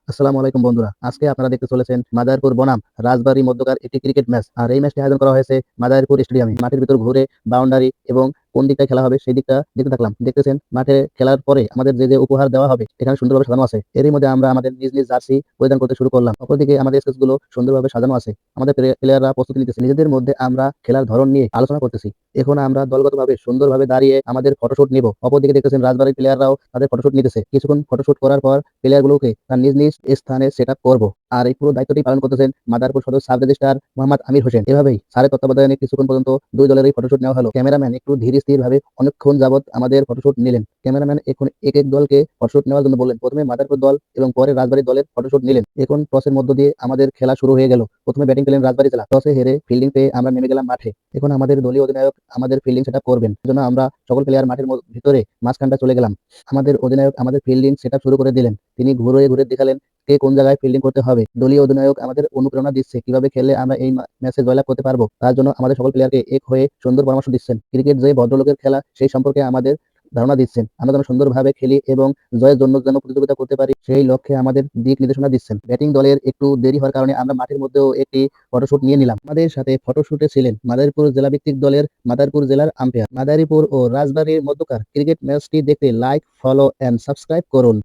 আসসালামু আলাইকুম বন্ধুরা। আজকে আপনারা দেখতে চলেছেন মাদারীপুর বনাম রাজবাড়ী মধ্যকার একটি ক্রিকেট ম্যাচ। আর এই ম্যাচটি আয়োজন করা হয়েছে মাদারীপুর স্টেডিয়ামে। মাঠের ভিতর ঘুরে বাউন্ডারি এবং কোন দিকটায় খেলা হবে সেই দিকটা দেখতে থাকলাম। দেখতেছেন মাঠে খেলার পরে আমাদের যে উপহার দেওয়া হবে এখানে সুন্দরভাবে সাজানো আছে। এরই মধ্যে আমরা আমাদের নিজ নিজ জার্সি পরিধান করতে শুরু করলাম। অপরদিকে আমাদের স্কেচ গুলো সুন্দরভাবে সাজানো আছে। আমাদের প্লেয়াররা প্রস্তুতি নিতেছে। নিজেদের মধ্যে আমরা খেলার ধরন নিয়ে আলোচনা করতেছি। এখন আমরা দলগতভাবে সুন্দরভাবে দাঁড়িয়ে আমাদের ফটোশুট নিব। অপরদিকে দেখতেছেন রাজবাড়ীর প্লেয়াররাও তাদের ফটোশুট নিতেছে। কিছুক্ষণ ফটোশুট করার পর প্লেয়ারগুলোকে তার নিজ নিজ স্থানে সেট আপ করবো। আর এই পুরো দায়িত্বটি পালন করতেছেন মাদারপুর সদর সাব রেজিস্ট্রার মোহাম্মদ আমির হোসেন। এভাবেই স্যারের তত্ত্বাবধানে কিছুক্ষণ পর্যন্ত দুই দলেরই ফটোশুট নেওয়া হলো। ক্যামেরাম্যান একটু ধীর স্থির ভাবে অনেকক্ষণ যাবত আমাদের ফটোশুট নিলেন। ক্যামেরাম্যান এখন এক এক দলকে ফটোশুট নেওয়ার জন্য বললেন। প্রথমে মাদারপুর দল এবং পরে রাজবাড়ী দলের ফটোশুট নিলেন। এখন টসের মধ্য দিয়ে আমাদের খেলা শুরু হয়ে গেল। প্রথমে ব্যাটিং পেলেন রাজবাড়ী জেলা। টসে হেরে ফিল্ডিং পেয়ে আমরা নেমে গেলাম মাঠে। এখন আমাদের দলীয় অধিনায়ক আমাদের ফিল্ডিং সেট আপ করবেন। এজন্য আমরা সকল প্লেয়ার মাঠের ভিতরে মাঝখানটা চলে গেলাম। আমাদের অধিনায়ক আমাদের ফিল্ডিং সেট আপ শুরু করে দিলেন। তিনি ঘুরে ঘুরে দেখালেন কে কোন জায়গায় ফিল্ডিং করতে হবে। দলীয় অধিনায়ক আমাদের অনুপ্রেরণা দিচ্ছে কিভাবে খেললে আমরা এই ম্যাচে জয়লাভ করতে পারবো। তার জন্য আমাদের সকল প্লেয়ারকে এক হয়ে সুন্দর পরামর্শ দিচ্ছেন। ক্রিকেট যে ভদ্রলোকের খেলা সেই সম্পর্কে আমাদের ধারণা দিচ্ছেন। আমরা যেন সুন্দরভাবে খেলি এবং জয়ের জন্য যেন প্রতিযোগিতা করতে পারি সেই লক্ষ্যে আমাদের দিক নির্দেশনা দিচ্ছেন। ব্যাটিং দলের একটু দেরি হওয়ার কারণে আমরা মাঠের মধ্যেও একটি ফটোশুট নিয়ে নিলাম। আমাদের সাথে ফটোশুটে ছিলেন মাদারীপুর জেলা ভিত্তিক দলের মাদারীপুর জেলার আম্পায়ার। মাদারীপুর ও রাজবাড়ীর মধ্যকার ক্রিকেট ম্যাচটি দেখতে লাইক, ফলো এন্ড সাবস্ক্রাইব করুন।